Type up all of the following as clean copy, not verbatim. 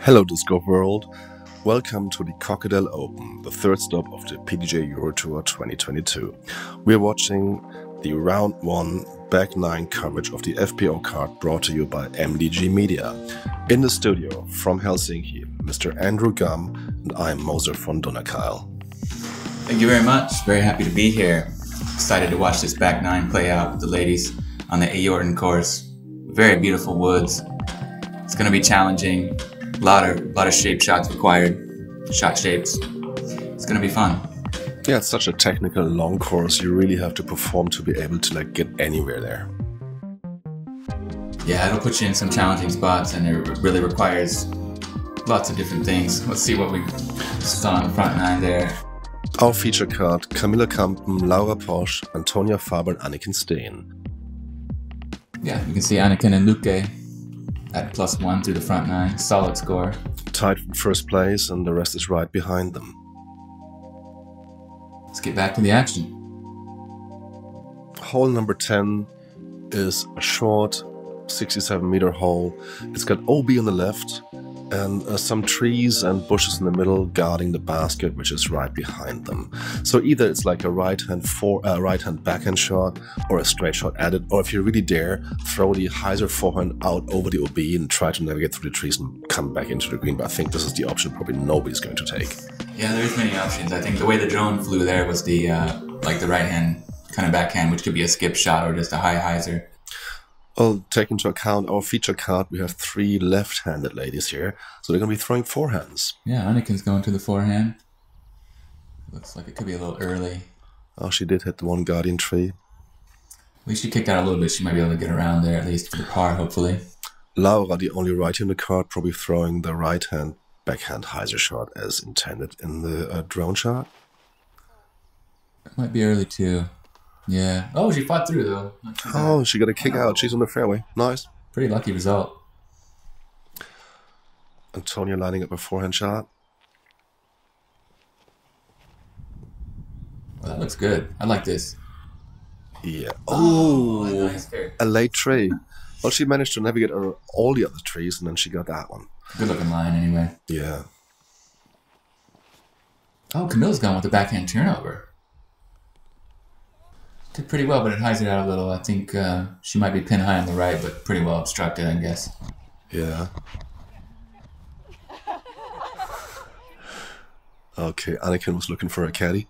Hello Disco World, welcome to the Kokkedal Open, the third stop of the PDGA Euro Tour 2022. We are watching the Round 1 Back 9 coverage of the FPO card brought to you by MDG Media. In the studio from Helsinki, Mr. Andrew Gum and I'm Moser von Donnerkeil. Thank you very much, very happy to be here. Excited to watch this Back 9 play out with the ladies on the Eghjorten course. Very beautiful woods. It's going to be challenging. A lot of shape shots required, shot shapes. It's going to be fun. Yeah, it's such a technical long course. You really have to perform to be able to get anywhere there. Yeah, it'll put you in some challenging spots, and it really requires lots of different things. Let's see what we saw on the front nine there. Our feature card: Camilla Kampen, Posch, Antonia, Faber, and Anniken Steen. Yeah, you can see Anniken and Doerken at +1 through the front nine. Solid score. Tied for first place, and the rest is right behind them. Let's get back to the action. Hole number 10 is a short 67-meter hole. It's got OB on the left and some trees and bushes in the middle guarding the basket, which is right behind them. So either it's like a right-hand backhand shot or a straight shot at it, or if you really dare, throw the hyzer forehand out over the OB and try to navigate through the trees and come back into the green. But I think this is the option probably nobody's going to take. Yeah, there's many options. I think the way the drone flew there was the like the right-hand kind of backhand, which could be a skip shot or just a high hyzer. Well, take into account our feature card, we have 3 left-handed ladies here, so they're going to be throwing forehands. Yeah, Anniken's going to the forehand. Looks like it could be a little early. Oh, she did hit the one guardian tree. At least she kicked out a little bit. She might be able to get around there, at least for the par, hopefully. Laura, the only righty in the card, probably throwing the right-hand backhand hyzer shot as intended in the drone shot. It might be early, too. Yeah. Oh, she fought through, though. Oh, she got a kick out. She's on the fairway. Nice. Pretty lucky result. Antonia lining up a forehand shot. Well, that looks good. I like this. Yeah. Oh, nice. A late tree. Well, she managed to navigate all the other trees, and then she got that one. Good looking line, anyway. Yeah. Oh, Camilla's gone with the backhand turnover. Did pretty well, but it hides it out a little. I think she might be pin high on the right, but pretty well obstructed, I guess. Yeah. Okay, Anniken was looking for a caddy.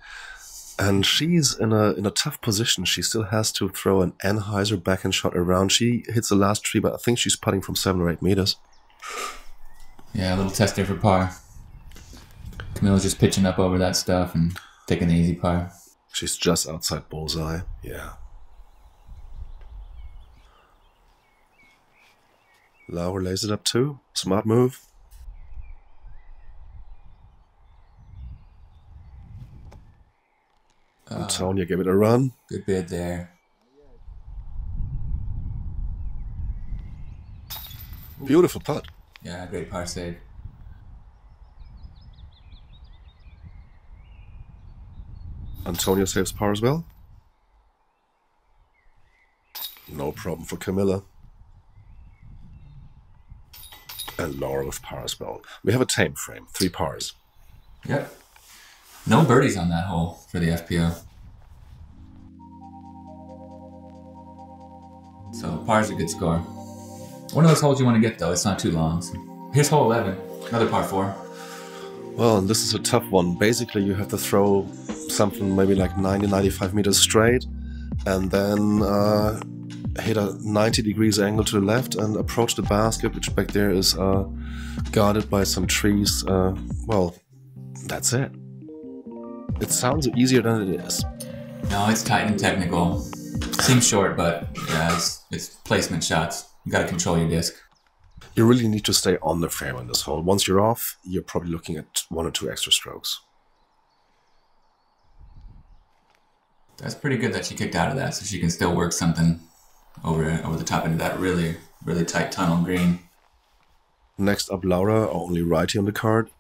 And she's in a tough position. She still has to throw an N-hyzer backhand shot around. She hits the last tree, but I think she's putting from 7 or 8 meters. Yeah, a little test there for par. Camilla's just pitching up over that stuff and taking the easy par. She's just outside bullseye, yeah. Laura lays it up too. Smart move. Antonia gave it a run. Good bid there. Beautiful putt. Yeah, great par save. Antonia saves par as well. No problem for Camilla. And Laura with par as well. We have a tame frame, 3 pars. Yep. No birdies on that hole for the FPO. So par's a good score. One of those holes you want to get though, it's not too long. So here's hole 11, another par 4. Well, this is a tough one. Basically, you have to throw something maybe like 90-95 meters straight, and then hit a 90 degrees angle to the left and approach the basket, which back there is guarded by some trees. Well, that's it. It sounds easier than it is. No, it's tight and technical. Seems short, but yeah, it's placement shots. You got to control your disc. You really need to stay on the fairway in this hole. Once you're off, you're probably looking at 1 or 2 extra strokes. That's pretty good that she kicked out of that, so she can still work something over the top into that really, really tight tunnel green. Next up, Laura, our only righty on the card.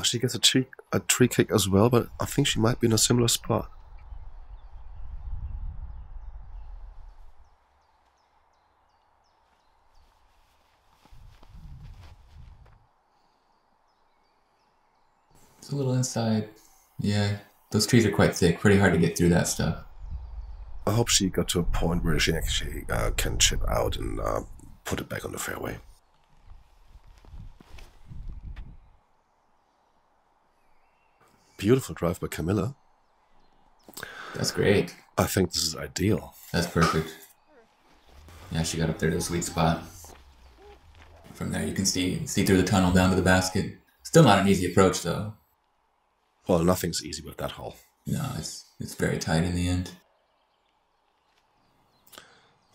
She gets a tree kick as well, but I think she might be in a similar spot. It's a little inside. Yeah, those trees are quite thick. Pretty hard to get through that stuff. I hope she got to a point where she actually can chip out and put it back on the fairway. Beautiful drive by Camilla. That's great. I think this is ideal. That's perfect. Yeah, she got up there to the sweet spot. From there you can see through the tunnel down to the basket. Still not an easy approach though. Well, nothing's easy with that hole. No, it's very tight in the end.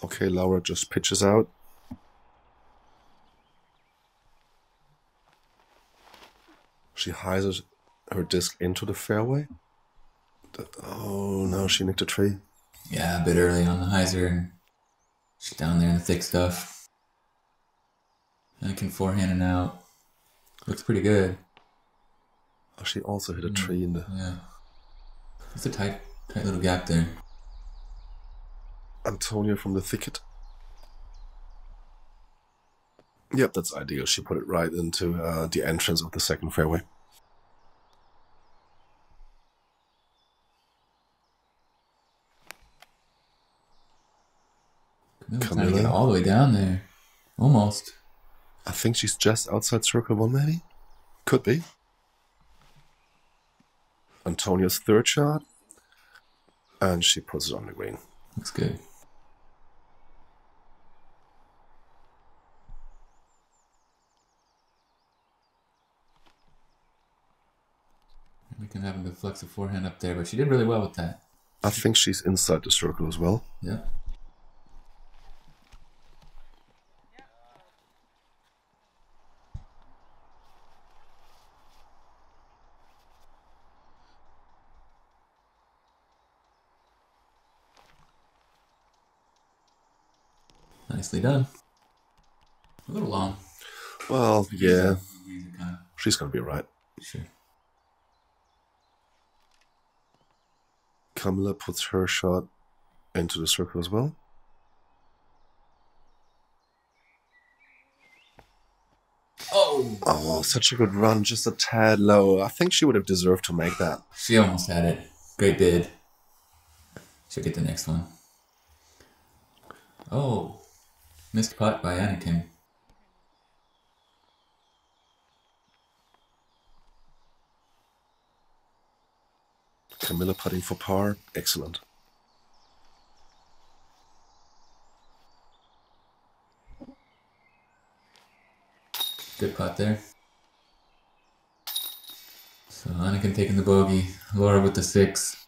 Okay, Laura just pitches out. She hyzes her disc into the fairway. Oh no, she nicked a tree. Yeah, a bit early on the hyzer, and she's down there in the thick stuff. Anniken forehanding out. Looks pretty good. Oh, she also hit a tree in the... Yeah. It's a tight little gap there. Antonia from the thicket. Yep, that's ideal. She put it right into the entrance of the second fairway. Camilla's trying to get all the way down there. Almost. I think she's just outside circle one, maybe? Could be. Antonia's third shot. And she puts it on the green. Looks good. We can have him to flex a forehand up there, but she did really well with that. I think she's inside the circle as well. Yeah. Nicely done. A little long. Well, yeah. She's going to be right. Sure. Camilla puts her shot into the circle as well. Oh, such a good run, just a tad low. I think she would have deserved to make that. She almost had it. Great bid. She'll get the next one. Oh, missed putt by Anniken. Camilla putting for par. Excellent. Good putt there. So Anniken taking the bogey, Laura with the 6,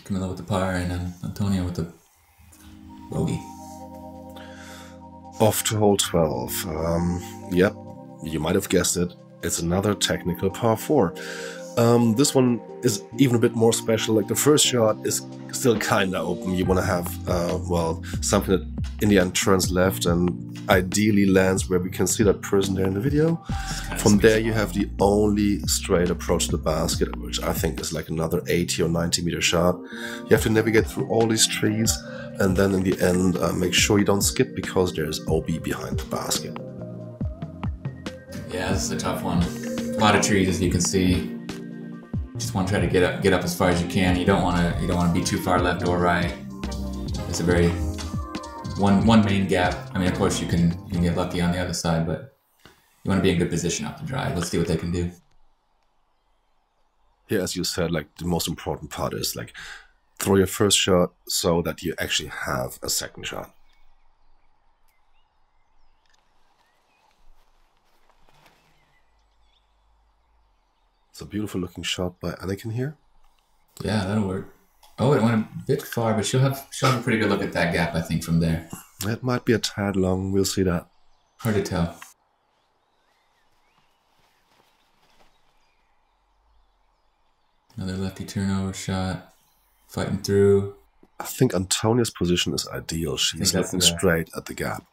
Camilla with the par, and then Antonia with the bogey. Off to hole 12. Yep, you might have guessed it. It's another technical par 4. This one is even a bit more special. Like the first shot is still kind of open. You want to have, well, something that in the end turns left and ideally lands where we can see that person there in the video. From there you have the only straight approach to the basket, which I think is like another 80 or 90 meter shot. You have to navigate through all these trees and then in the end make sure you don't skip because there's OB behind the basket. Yeah, this is a tough one. A lot of trees, as you can see. Just want to try to get up as far as you can. You don't want to be too far left or right. It's a very one main gap. I mean, of course you can get lucky on the other side, but you want to be in good position off the drive. Let's see what they can do. Yeah, as you said, like the most important part is like throw your first shot so that you actually have a second shot. It's a beautiful looking shot by Anniken here. Yeah, that'll work. Oh, it went a bit far, but she'll have a pretty good look at that gap, I think, from there. It might be a tad long, we'll see that. Hard to tell. Another lefty turnover shot. Fighting through. I think Antonia's position is ideal. She's looking straight at the gap.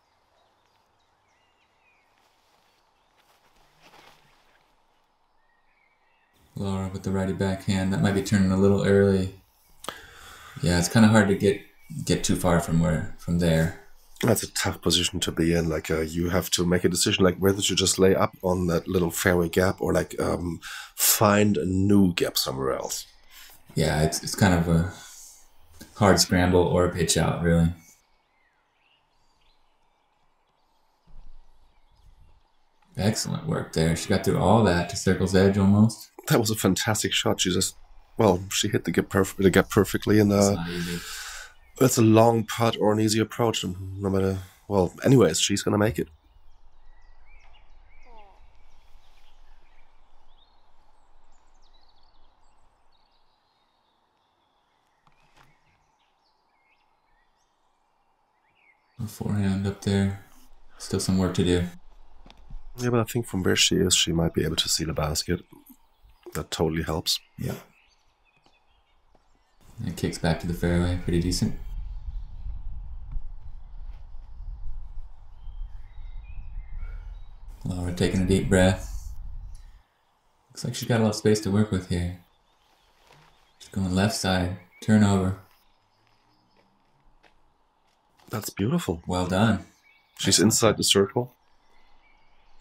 Laura with the righty backhand. That might be turning a little early. Yeah, it's kind of hard to get too far from there. That's a tough position to be in. Like you have to make a decision, like whether to just lay up on that little fairway gap or like find a new gap somewhere else. Yeah, it's kind of a hard scramble or a pitch out, really. Excellent work there. She got through all that to circle's edge almost. That was a fantastic shot. She just, well, she hit the gap perfectly, and It's not easy. it's a long putt or an easy approach, and no matter, well, anyways, she's gonna make it. A forehand up there. Still some work to do. Yeah, but I think from where she is, she might be able to see the basket. That totally helps. Yeah. And kicks back to the fairway. Pretty decent. Laura taking a deep breath. Looks like she's got a lot of space to work with here. She's going left side. Turn over. That's beautiful. Well done. She's inside the circle.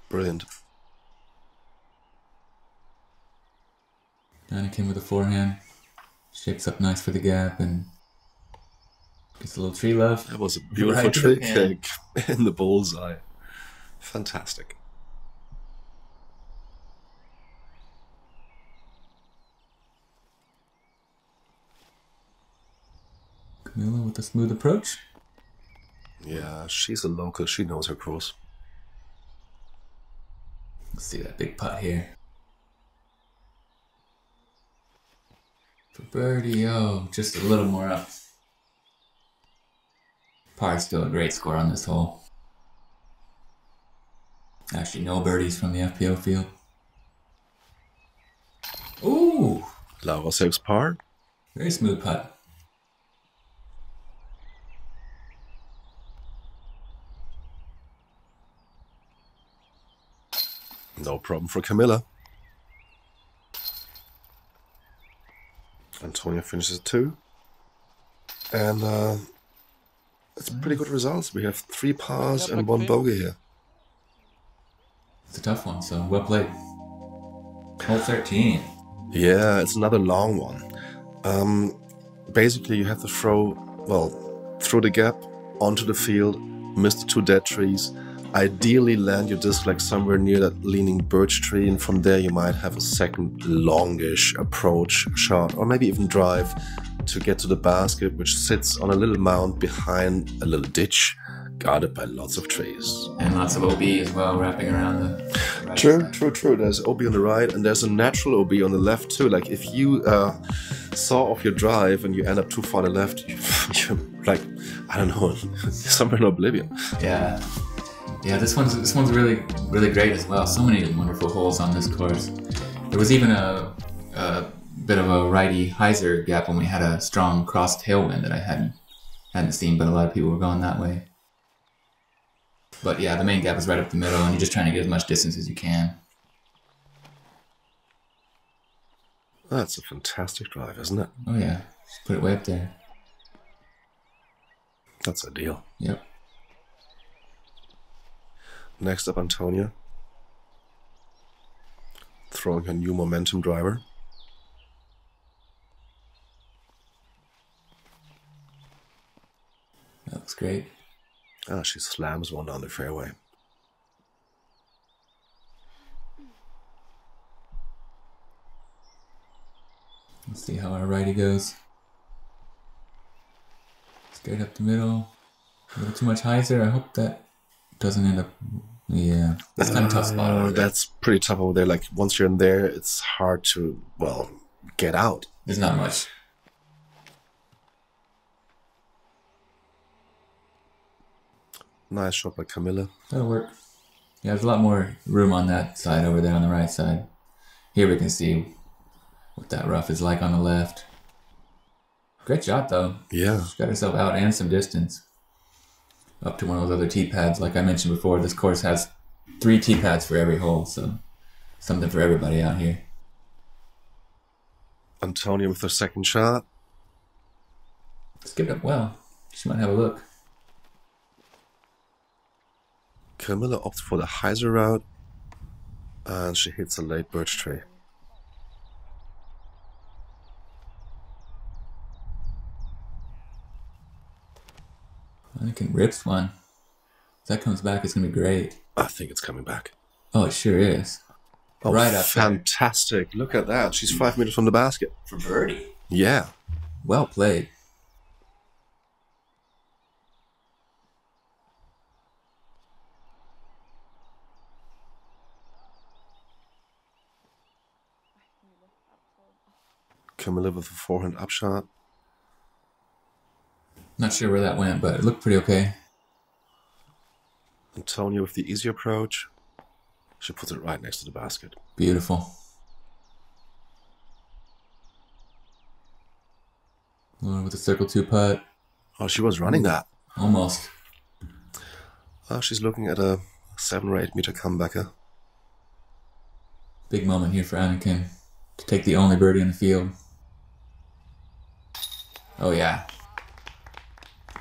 Brilliant. Anniken with a forehand. Shapes up nice for the gap and gets a little tree love. That was a beautiful Right tree in. kick in the bullseye. Fantastic. Camilla with a smooth approach. Yeah, she's a local. She knows her course. Let's see that big putt here. For birdie, oh, just a little more up. Par is still a great score on this hole. Actually, no birdies from the FPO field. Ooh! Laura saves par. Very smooth putt. No problem for Camilla. Antonia finishes 2. And it's pretty good results. We have 3 pars and 1 bogey here. It's a tough one, so well played. Hole 13. Yeah, it's another long one. Basically, you have to throw the gap onto the field, miss the 2 dead trees, ideally land your disc like somewhere near that leaning birch tree, and from there you might have a second longish approach shot, or maybe even drive to get to the basket, which sits on a little mound behind a little ditch, guarded by lots of trees. And lots of OB as well, wrapping around the right side. True. There's OB on the right, and there's a natural OB on the left too. Like if you saw off your drive and you end up too far to the left, you're like, I don't know, somewhere in oblivion. Yeah, this one's really great as well. So many wonderful holes on this course. There was even a bit of a righty hyzer gap when we had a strong cross tailwind that I hadn't seen, but a lot of people were going that way. But yeah, the main gap is right up the middle, and you're just trying to get as much distance as you can. That's a fantastic drive, isn't it? Oh yeah, just put it way up there. That's ideal. Yep. Next up, Antonia. Throwing her new momentum driver. That looks great. Ah, she slams one down the fairway. Let's see how our righty goes. Straight up the middle. A little too much hyzer. I hope that doesn't end up. Yeah, that's kind of a tough spot over there. That's pretty tough over there. Like once you're in there, it's hard to, well, get out. There's not much. Nice shot by Camilla. That'll work. Yeah, there's a lot more room on that side over there on the right side. Here we can see what that rough is like on the left. Great shot though. Yeah. She got herself out and some distance. Up to one of those other tee pads. Like I mentioned before, this course has 3 tee pads for every hole, so something for everybody out here. Antonia with her second shot. Skipped up well. She might have a look. Camilla opts for the hyzer route, and she hits a late birch tree. Anniken rips one. If that comes back, it's going to be great. I think it's coming back. Oh, it sure is. Oh, right up fantastic. Look at that. She's 5 meters from the basket. For birdie. Yeah. Well played. Camilla with a forehand upshot. Not sure where that went, but it looked pretty okay. Antonia with the easy approach. She puts it right next to the basket. Beautiful. Lauren with a circle 2 putt. Oh, she was running that. Almost. She's looking at a 7 or 8 meter comebacker. Big moment here for Anniken to take the only birdie in the field. Oh yeah.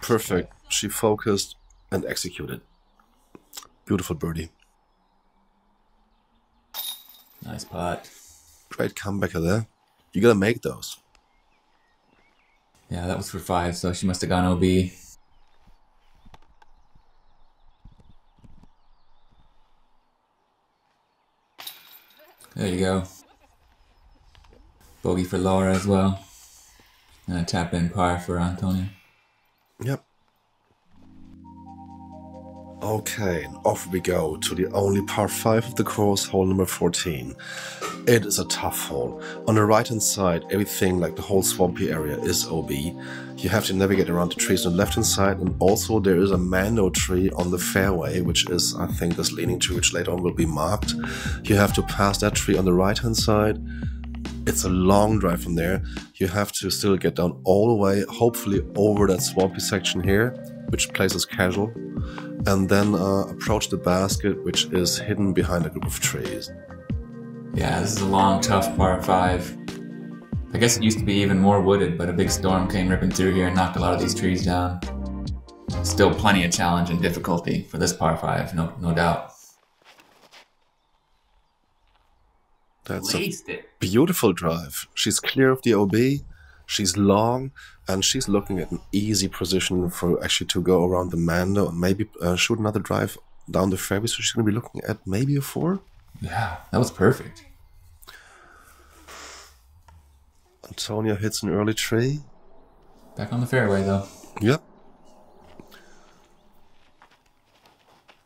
Perfect. She focused and executed. Beautiful birdie. Nice putt. Great comebacker there. You gotta make those. Yeah, that was for 5, so she must have gone OB. There you go. Bogey for Laura as well. And a tap in par for Antonia. Yep. Okay, and off we go to the only par 5 of the course, hole number 14. It is a tough hole. On the right hand side, everything like the whole swampy area is OB. You have to navigate around the trees on the left hand side, and also there is a mando tree on the fairway, which is, I think, this leaning tree, which later on will be marked. You have to pass that tree on the right hand side. It's a long drive from there. You have to still get down all the way, hopefully over that swampy section here, which places casual, and then approach the basket, which is hidden behind a group of trees. Yeah, this is a long, tough par 5. I guess it used to be even more wooded, but a big storm came ripping through here and knocked a lot of these trees down. Still plenty of challenge and difficulty for this par 5, no doubt. That's a beautiful drive. She's clear of the OB, she's long, and she's looking at an easy position for actually to go around the mando and maybe shoot another drive down the fairway. So she's going to be looking at maybe a 4. Yeah, that was perfect. Antonia hits an early tree. Back on the fairway though. Yep.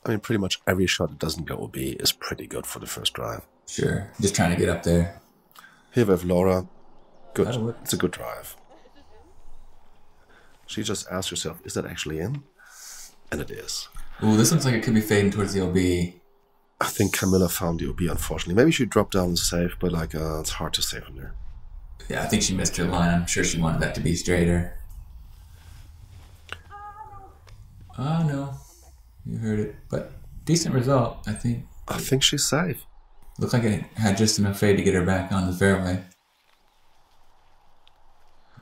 I mean, pretty much every shot that doesn't go OB is pretty good for the first drive. Sure, just trying to get up there. Here we have Laura. Good. That'll work. It's a good drive. She just asked herself, is that actually in? And it is. Ooh, this looks like it could be fading towards the OB. I think Camilla found the OB, unfortunately. Maybe she dropped down and saved, but like it's hard to save from there. Yeah, I think she missed her line. I'm sure she wanted that to be straighter. Oh, no. You heard it. But decent result, I think. I think she's safe. Looked like it had just enough fade to get her back on the fairway.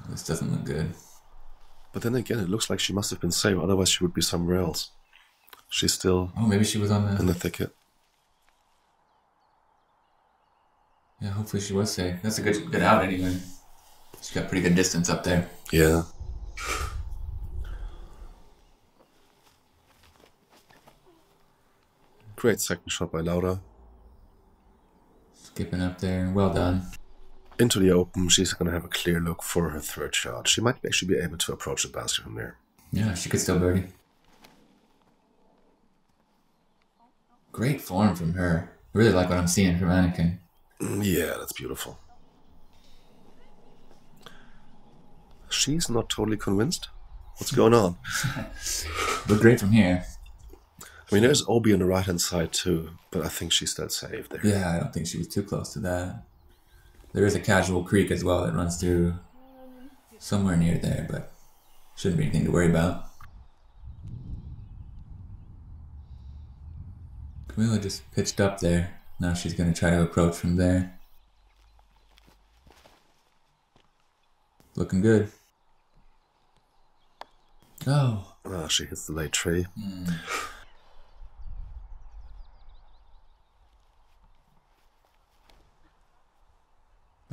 This doesn't look good. But then again, it looks like she must have been safe. Otherwise, she would be somewhere else. She's still oh, maybe she was on in the thicket. Yeah, hopefully she was safe. That's a good out anyway. She's got pretty good distance up there. Yeah. Great second shot by Laura. Skipping up there. Well done. Into the open, she's going to have a clear look for her third shot. She might actually be able to approach the basket from there. Yeah, she could still birdie. Great form from her. Really like what I'm seeing from Anniken. Yeah, that's beautiful. She's not totally convinced. What's going on? Look great from here. I mean, there's OB on the right-hand side too, but I think she's still safe there. Yeah, I don't think she was too close to that. There is a casual creek as well that runs through somewhere near there, but shouldn't be anything to worry about. Camilla just pitched up there. Now she's going to try to approach from there. Looking good. Oh. She hits the late tree.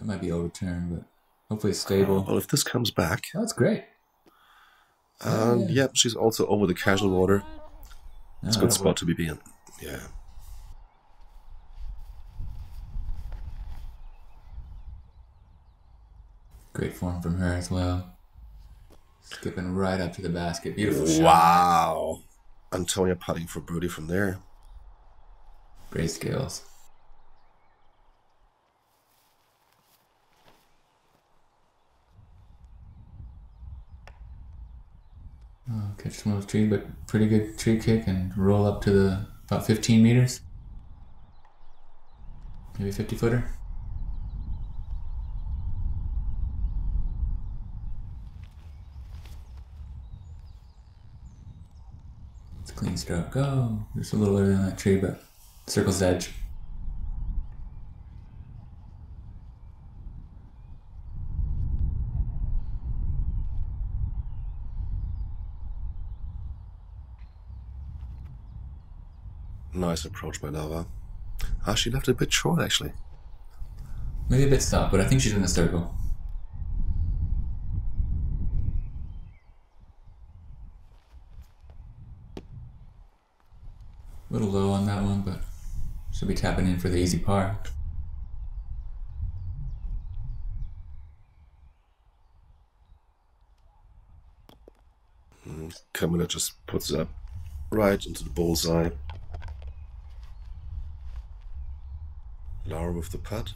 might be overturned, but hopefully it's stable. Well, if this comes back... Oh, that's great. And yeah, she's also over the casual water. It's a good spot to be in. Yeah. Great form from her as well. Skipping right up to the basket. Beautiful shot. Wow. Antonia putting for birdie from there. Great skills. Oh, catch some of those trees, but pretty good tree kick and roll up to the about 15 meters. Maybe 50-footer. It's a clean stroke. Go! Just a little early on that tree, but circle's edge. Nice approach by Lava. Ah, she left it a bit short, actually. Maybe a bit soft, but I think she's in the circle. A little low on that one, but she'll be tapping in for the easy par. Camilla just puts it up right into the bullseye. Laura with the putt.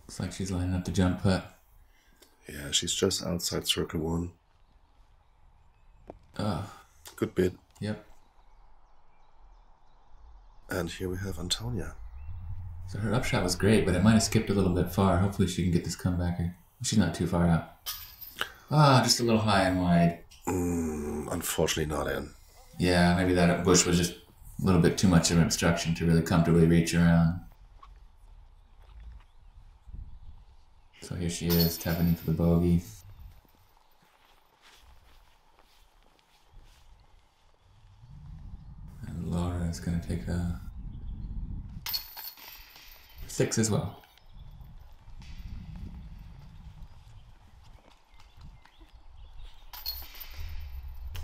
Looks like she's lining up the jump putt. Yeah, she's just outside circle one. Oh. Good bit. Yep. And here we have Antonia. So her upshot was great, but it might have skipped a little bit far. Hopefully she can get this comebacker. She's not too far out. Ah, just a little high and wide. Unfortunately not in. Yeah, maybe that bush was just a little bit too much of an obstruction to really comfortably reach around. So here she is, tapping in for the bogey. And Laura is going to take a 6 as well.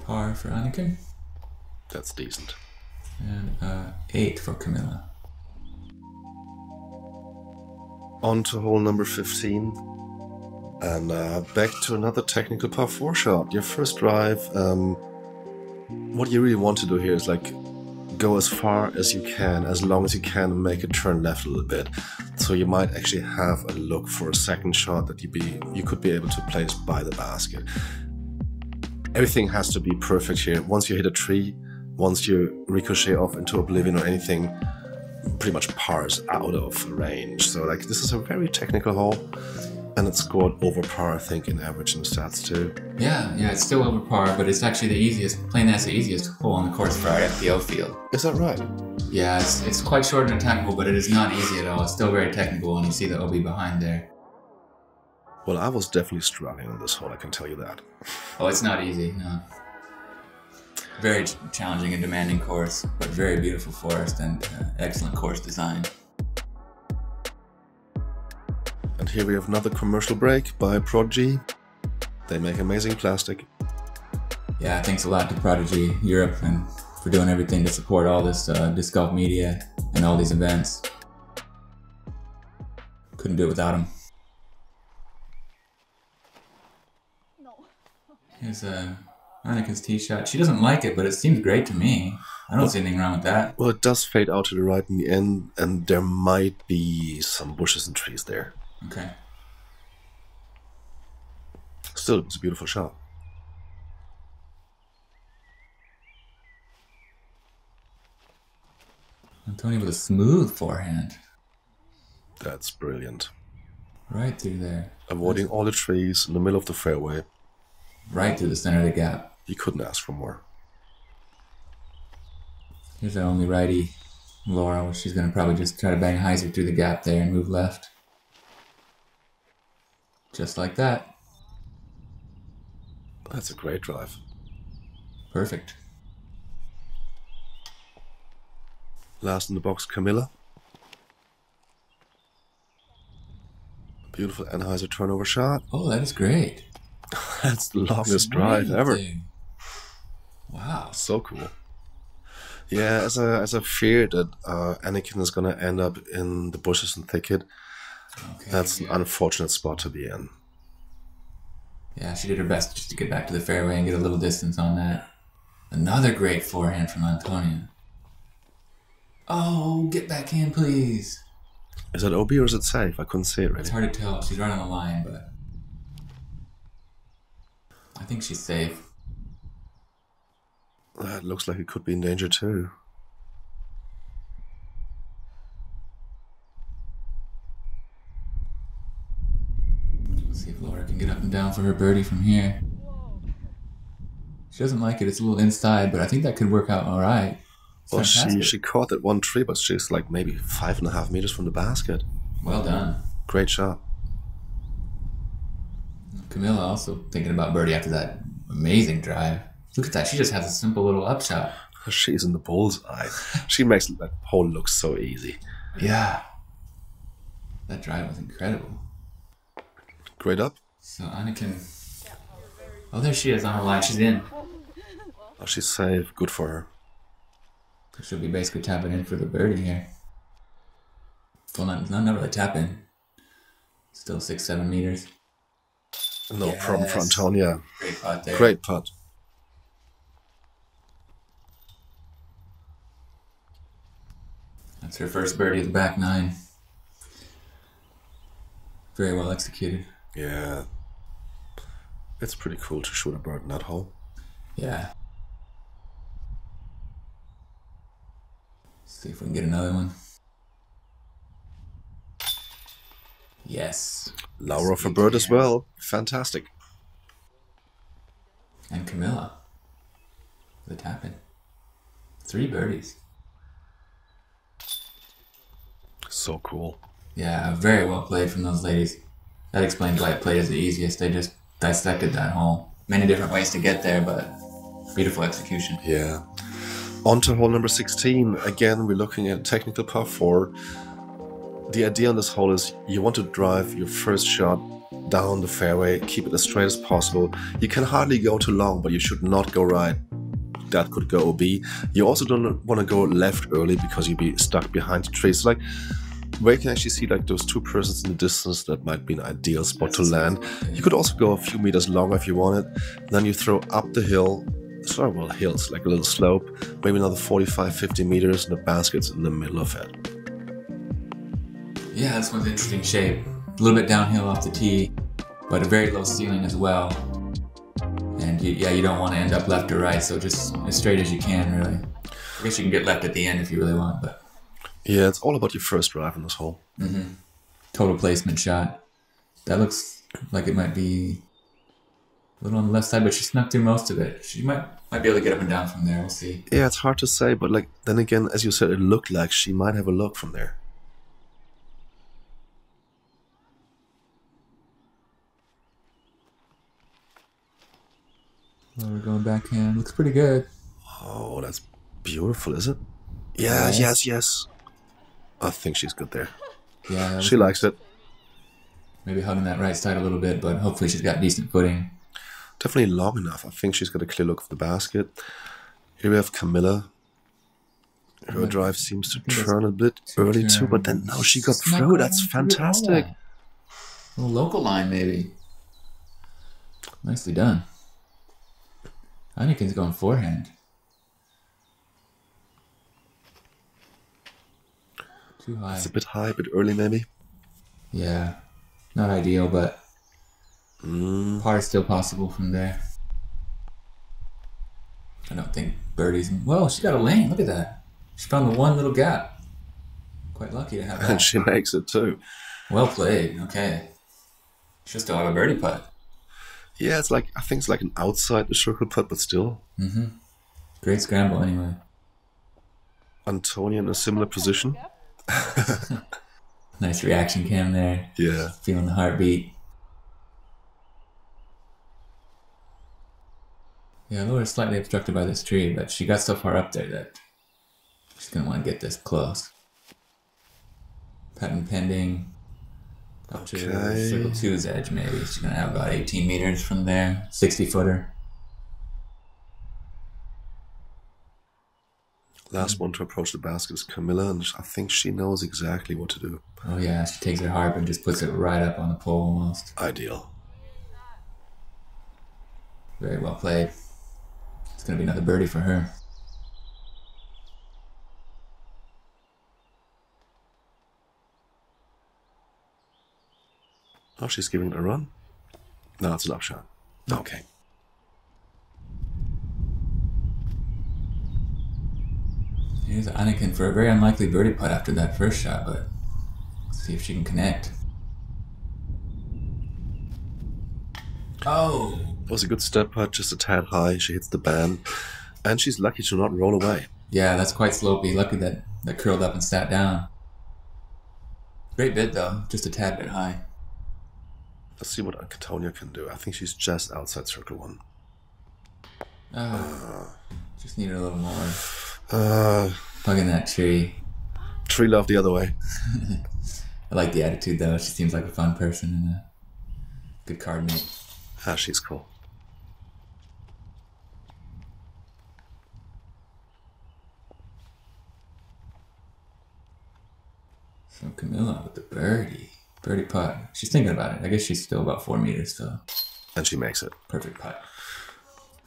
Par for Anniken. That's decent. And 8 for Camilla. On to hole number 15. And back to another technical par 4 shot. Your first drive. What you really want to do here is like go as far as you can, as long as you can, and make it turn left a little bit. So you might actually have a look for a second shot that you could be able to place by the basket. Everything has to be perfect here. Once you hit a tree, once you ricochet off into oblivion or anything, pretty much pars out of range. So like this is a very technical hole, and it's scored over par, I think, in average and stats too. Yeah, it's still over par, but it's actually the easiest, playing that's the easiest hole on the course for our FPO field. Is that right? Yeah, it's quite short and technical, but it is not easy at all. It's still very technical, and you see the OB behind there. Well, I was definitely struggling on this hole, I can tell you that. Oh, it's not easy, no. Very challenging and demanding course, but very beautiful forest and excellent course design. And here we have another commercial break by Prodigy. They make amazing plastic. Yeah, thanks a lot to Prodigy Europe and for doing everything to support all this disc golf media and all these events. Couldn't do it without them. Here's Anniken's tee shot. She doesn't like it, but it seems great to me. I don't see anything wrong with that. Well, it does fade out to the right in the end, and there might be some bushes and trees there. Okay. Still, it was a beautiful shot. Antonia with a smooth forehand. That's brilliant. Right through there. Avoiding all the trees in the middle of the fairway. Right through the center of the gap. You couldn't ask for more. Here's our only righty, Laura, where she's going to probably just try to bang hyzer through the gap there and move left. Just like that. That's a great drive. Perfect. Last in the box, Camilla. Beautiful Anheuser turnover shot. Oh, that is great. That's the longest drive ever. Wow. So cool. Yeah, as I feared that Anniken is gonna end up in the bushes and thicket. Okay, That's an unfortunate spot to be in. Yeah, she did her best just to get back to the fairway and get a little distance on that. Another great forehand from Antonia. Oh, get back in, please. Is it OB or is it safe? I couldn't see it really. It's hard to tell. She's right on the line, but I think she's safe. That looks like it could be in danger too. Let's see if Laura can get up and down for her birdie from here. She doesn't like it. It's a little inside, but I think that could work out all right. Well, she caught that one tree, but she's like maybe 5.5 meters from the basket. Well done. Great shot. Camilla also thinking about birdie after that amazing drive. Look at that. She just has a simple little upshot. She's in the bullseye. She makes that hole look so easy. Yeah. That drive was incredible. Great up. So Anniken. Oh, there she is on her line. She's in. Oh, she's safe. Good for her. She'll be basically tapping in for the birdie here. Well, not really tapping. Still 6-7 meters. No problem for Antonia. Great putt there. Great putt. That's her first birdie of the back nine. Very well executed. Yeah. It's pretty cool to shoot a bird in that hole. Yeah. See if we can get another one. Yes. Laura for bird as well. Fantastic. And Camilla. The tap-in. 3 birdies. So cool. Yeah, very well played from those ladies. That explains why it played as the easiest. They just dissected that hole. Many different ways to get there, but beautiful execution. Yeah. On to hole number 16. Again, we're looking at technical par 4. The idea on this hole is you want to drive your first shot down the fairway, keep it as straight as possible. You can hardly go too long, but you should not go right. That could go OB. You also don't want to go left early because you'll be stuck behind the trees. So like, where you can actually see like those 2 persons in the distance, that might be an ideal spot to land. You could also go a few meters longer if you wanted. Then you throw up the hill. Sorry, well, hills, like a little slope, maybe another 45-50 meters, and the basket's in the middle of it. Yeah, this one's interesting shape. A little bit downhill off the tee, but a very low ceiling as well. And you don't want to end up left or right, so just as straight as you can, really. I guess you can get left at the end if you really want, but... Yeah, it's all about your first drive in this hole. Mm-hmm. Total placement shot. That looks like it might be a little on the left side, but she snuck through most of it. She might be able to get up and down from there. We'll see. Yeah, it's hard to say, but like then again, as you said, it looked like she might have a look from there. Well, we're going backhand. Looks pretty good. Oh, that's beautiful, is it? Yeah, yes. I think she's good there. Yeah. She likes it. Maybe hugging that right side a little bit, but hopefully she's got decent footing. Definitely long enough. I think she's got a clear look of the basket. Here we have Camilla. Her drive seems to turn a bit early too, but then now she got through. That's fantastic. A little local line, maybe. Nicely done. Anniken's going forehand. Too high. It's a bit high, a bit early maybe. Yeah. Not ideal, but par is still possible from there. I don't think birdie's... Well, she got a lane. Look at that. She found the one little gap. Quite lucky to have that. And she makes it too. Well played. Okay. She'll still have a birdie putt. Yeah, it's like, I think it's like an outside the circle putt, but still. Mm-hmm. Great scramble anyway. Antonia in a similar position. Nice reaction cam there. Yeah. Feeling the heartbeat. Yeah, Laura's slightly obstructed by this tree, but she got so far up there that She's going to want to get this close. Patent pending. Up to circle 2's edge, maybe. She's going to have about 18 meters from there. 60-footer. Last one to approach the basket is Camilla, and I think she knows exactly what to do. Oh yeah, she takes her harp and just puts it right up on the pole almost. Ideal. Very well played. It's going to be another birdie for her. Oh, she's giving it a run? No, it's an upshot. Okay. Here's Anniken for a very unlikely birdie putt after that first shot, but let's see if she can connect. Oh! It was a good step putt, just a tad high. She hits the band, and she's lucky to not roll away. Yeah, that's quite slopey. Lucky that curled up and sat down. Great bid though, just a tad bit high. Let's see what Antonia can do. I think she's just outside circle 1. Just needed a little more. Hugging that tree. Tree love the other way. I like the attitude though. She seems like a fun person and a good card mate. Ah, she's cool. So Camilla with the birdie. Birdie putt. She's thinking about it. I guess she's still about 4 meters, so. And she makes it. Perfect putt.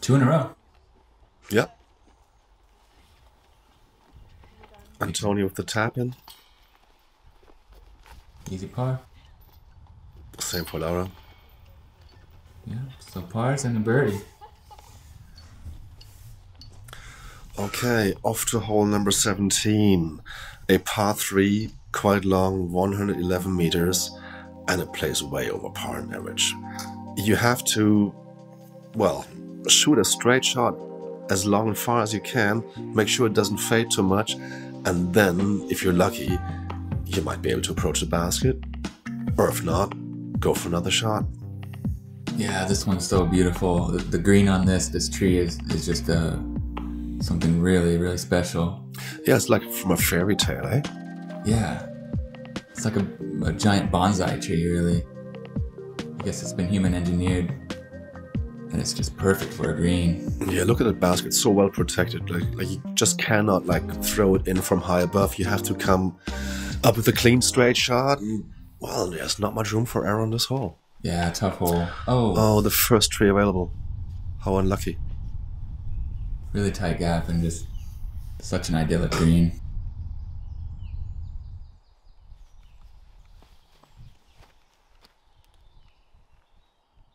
2 in a row. Yep. Antonia with the tap in. Easy par. Same for Laura. Yeah, so pars and a birdie. Okay, off to hole number 17. A par 3, quite long, 111 meters, and it plays way over par and average. You have to, well, shoot a straight shot as long and far as you can, make sure it doesn't fade too much, and then, if you're lucky, you might be able to approach the basket, or if not, go for another shot. Yeah, this one's so beautiful. The green on this tree is just something really, really special. Yeah, it's like from a fairy tale, eh? Yeah. It's like a giant bonsai tree, really. I guess it's been human engineered. And it's just perfect for a green. Yeah, look at that basket, so well protected. Like you just cannot throw it in from high above. You have to come up with a clean, straight shot. And, well, there's not much room for error on this hole. Yeah, tough hole. Oh, the first tree available. How unlucky. Really tight gap and just such an idyllic green.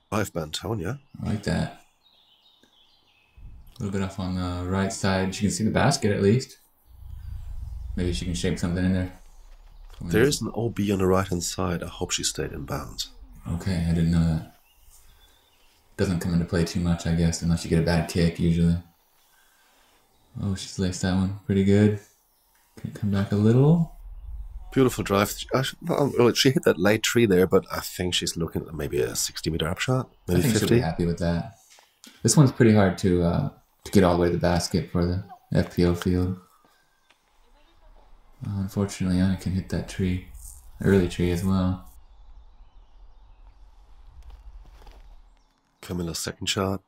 Five by Antonia. I like that. A little bit off on the right side. She can see the basket at least. Maybe she can shape something in there. There is an OB on the right hand side. I hope she stayed in bounds. Okay, I didn't know that. Doesn't come into play too much, I guess, unless you get a bad kick, usually. Oh, she's laced that one pretty good. Can come back a little. Beautiful drive. Well, she hit that late tree there, but I think she's looking at maybe a 60-meter upshot, maybe 50. I think she'll be happy with that. This one's pretty hard to get all the way to the basket for the FPO field. Unfortunately, I can hit that tree, early tree as well. Camilla's second shot.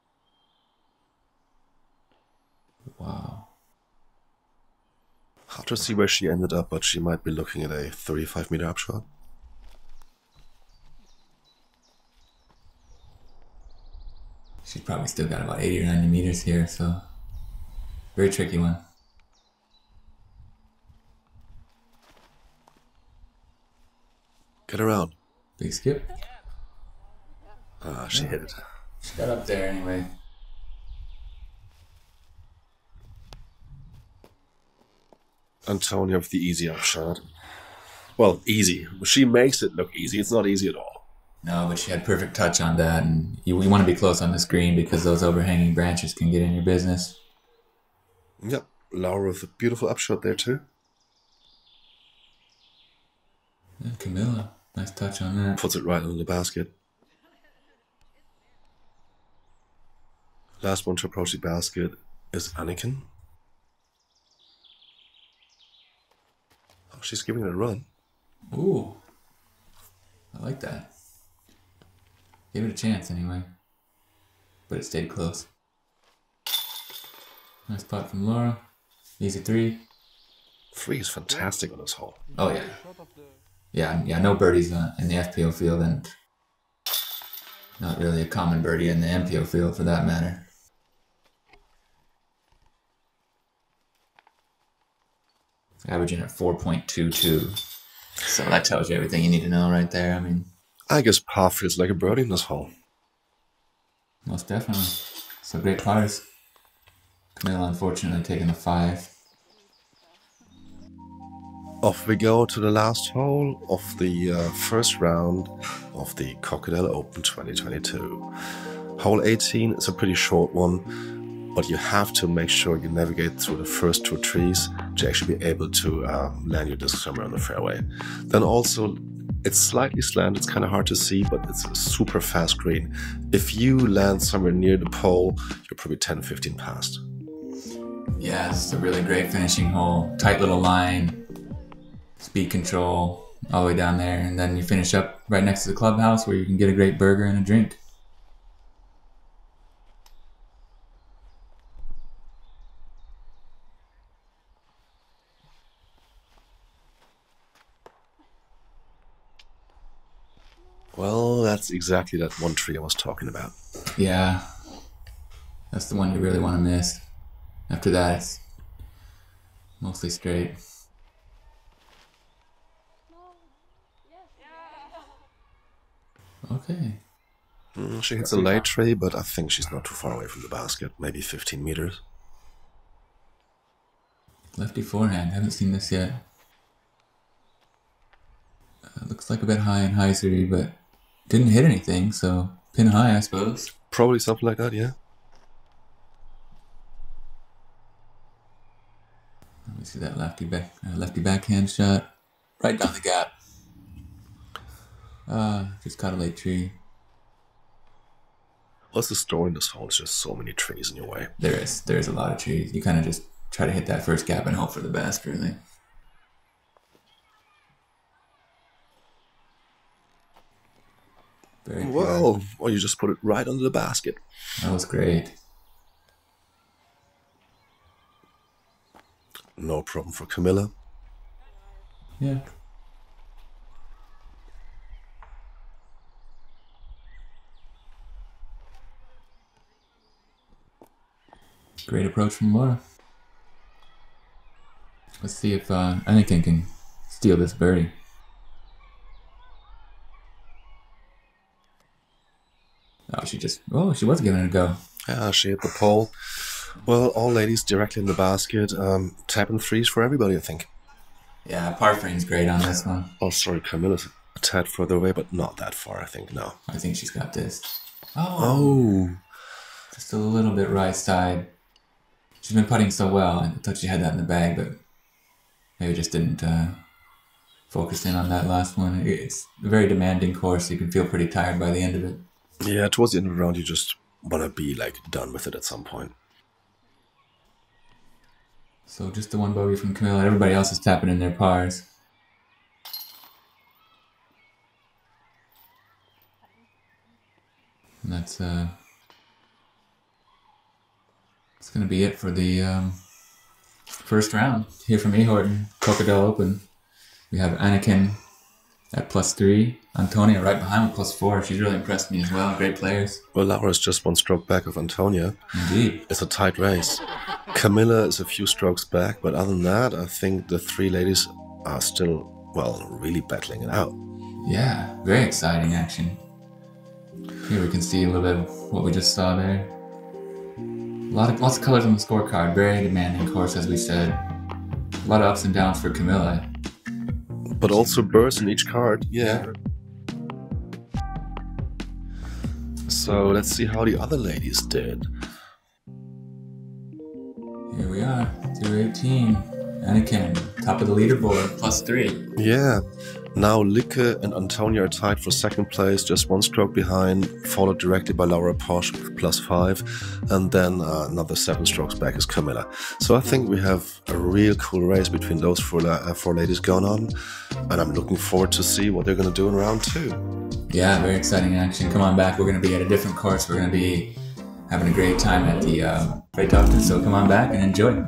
Wow. Hard to see where she ended up, but she might be looking at a 35-meter upshot. She's probably still got about 80 or 90 meters here, so very tricky one. Get around. Big skip. Ah, she hit it. She got up there anyway. Antonia with the easy upshot. Well, easy. She makes it look easy. It's not easy at all. No, but she had perfect touch on that, and you want to be close on the screen because those overhanging branches can get in your business. Yep, Laura with a beautiful upshot there too. And Camilla, nice touch on that. Puts it right under the basket. Last one to approach the basket is Anniken. She's giving it a run. Ooh. I like that. Gave it a chance anyway. But it stayed close. Nice putt from Laura. Easy 3. 3 is fantastic on this hole. Oh yeah. Yeah, no birdies in the FPO field, and not really a common birdie in the MPO field for that matter. Averaging at 4.22. So that tells you everything you need to know right there. I mean, I guess par feels like a birdie in this hole. most definitely. So great pars. Camilla unfortunately taking a 5. Off we go to the last hole of the first round of the Kokkedal Open 2022. Hole 18 is a pretty short one, but you have to make sure you navigate through the first 2 trees to actually be able to land your disc somewhere on the fairway. Then also, it's slightly slanted, it's kind of hard to see, but it's a super fast green. If you land somewhere near the pole, you're probably 10-15 past. Yeah, this is a really great finishing hole. Tight little line. Speed control all the way down there, and then you finish up right next to the clubhouse where you can get a great burger and a drink. Well, that's exactly that one tree I was talking about. Yeah, that's the one you really want to miss. After that, it's mostly straight. Okay. She hits a late tree, but I think she's not too far away from the basket. Maybe 15 meters. Lefty forehand. Haven't seen this yet. Looks like a bit high and hyzery, but didn't hit anything, so pin high, I suppose. Probably something like that, yeah. Let me see that lefty backhand shot. Right down the gap. Just caught a late tree. What's the story in this hole? There's just so many trees in your way. There's a lot of trees. You kind of just try to hit that first gap and hope for the best, really. Very well, you just put it right under the basket. That was great. No problem for Camilla. Yeah. Great approach from Laura. Let's see if Anniken can steal this birdie. Oh, she was giving it a go. Yeah, she hit the pole. Well, all ladies directly in the basket. Tapping threes for everybody, I think. Yeah, par frame's great on this one. Oh, sorry, Camilla's a tad further away, but not that far, I think, no. I think she's got this. Oh. Just a little bit right side. She's been putting so well. I thought she had that in the bag, but maybe just didn't focus in on that last one. It's a very demanding course. So you can feel pretty tired by the end of it. Yeah, towards the end of the round, you just want to be, like, done with it at some point. So just the one bogey from Camilla. Everybody else is tapping in their pars. And that's going to be it for the first round here from Eghjorten, Kokkedal Open. We have Anniken at +3, Antonia right behind with +4. She's really impressed me as well. Great players. Well, Laura's just 1 stroke back of Antonia. Indeed. It's a tight race. Camilla is a few strokes back, but other than that, I think the 3 ladies are still, well, really battling it out. Yeah, very exciting action. Here we can see a little bit of what we just saw there. Lots of colors on the scorecard. Very demanding course, as we said. A lot of ups and downs for Camilla. But also birds in each card, yeah. So let's see how the other ladies did. Here we are, 218. Anniken, top of the leaderboard, +3. Yeah, Now Likke and Antonia are tied for second place, just 1 stroke behind, followed directly by Laura Posch with +5, and then another 7 strokes back is Camilla. So I think we have a real cool race between those four ladies going on, and I'm looking forward to see what they're going to do in round 2. Yeah, very exciting action. Come on back. We're going to be at a different course. We're going to be having a great time at the Eghjorten, so come on back and enjoy.